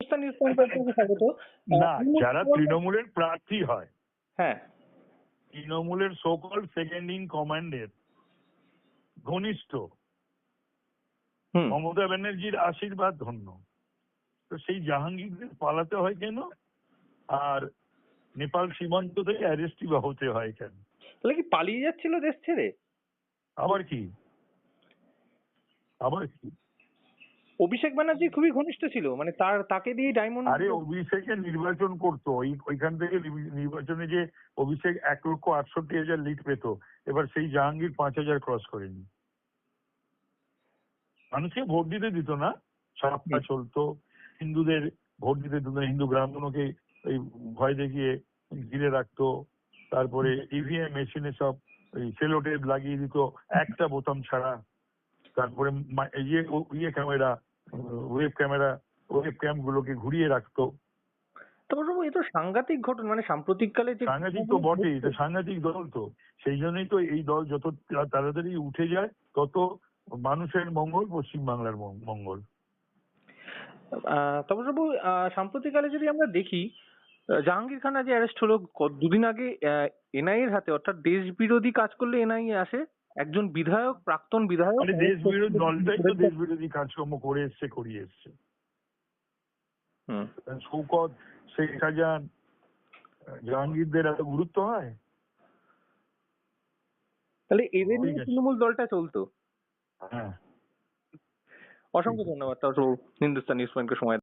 Hindustan news পয়েন্টে আপনাকে স্বাগত। না, যারা তৃণমূলের প্রার্থী হয়, হ্যাঁ, তৃণমূলের সো-কল্ড সেকেন্ড ইন কমান্ডের ঘনিষ্ঠ মমতা ব্যানার্জির আশীর্বাদ ধন্য, তো সেই জাহাঙ্গীরদের পালাতে হয় কেন, আর নেপাল সীমান্ত থেকে অ্যারেস্টই বা হতে হয় কেন? তাহলে কি পালিয়ে যাচ্ছিল দেশ ছেড়ে? আবার কি আবার কি অভিষেক ব্যানার্জি খুবই ঘনিষ্ঠ ছিল, মানে তাকে দিয়ে ডায়মন্ড। আরে অভিষেকে নির্বাচন করতো, ওইখান থেকে নির্বাচনে যে অভিষেক 1,68,000 লিড পেত, এবার সেই জাহাঙ্গীর 5,000 ক্রস করেনি। মানুষকে ভোট দিতে দিত না, সাপটা চলতো, হিন্দুদের ভোট দিতে দিত না, হিন্দু ব্রাহ্মণকে এই ভয় দেখিয়ে ঘিরে রাখতো, তারপরে ইভিএম মেশিনে সব সেলো টেপ লাগিয়ে দিত একটা বোতাম ছাড়া, তারপরে ইয়ে ক্যামেরা, ওয়েব ক্যাম গুলোকে ঘুরিয়ে রাখতো। তারপর এ তো সাংঘাতিক ঘটনা, মানে সাম্প্রতিককালে যে সাংঘাতিক তো বটেই, এটা সাংঘাতিক দল তো, সেই জন্যই তো এই দল যত তাড়াতাড়ি উঠে যায় তত মানুষের মঙ্গল, পশ্চিমবাংলার মঙ্গল। তপসবাবু, সাম্প্রতিককালে যদি আমরা দেখি, জাহাঙ্গীর খান যে অ্যারেস্ট হলো দুদিন আগে, এনআইএর হাতে, অর্থাৎ দেশ বিরোধী কাজ করলে এনআইএ আসে। একজন বিধায়ক, প্রাক্তন বিধায়ক, মানে দেশ বিরোধী দলটাই তো দেশ বিরোধী কাজকর্ম করিয়ে এসছে। শৌকত, শেখ শাহজাহান, জাহাঙ্গীরদের এত গুরুত্ব হয়? তাহলে এদের নিয়ে তৃণমূল দলটা চলতো। হ্যাঁ। অসংখ্য ধন্যবাদ তপসবাবু, হিন্দুস্তান নিউজ পয়েন্টকে সময়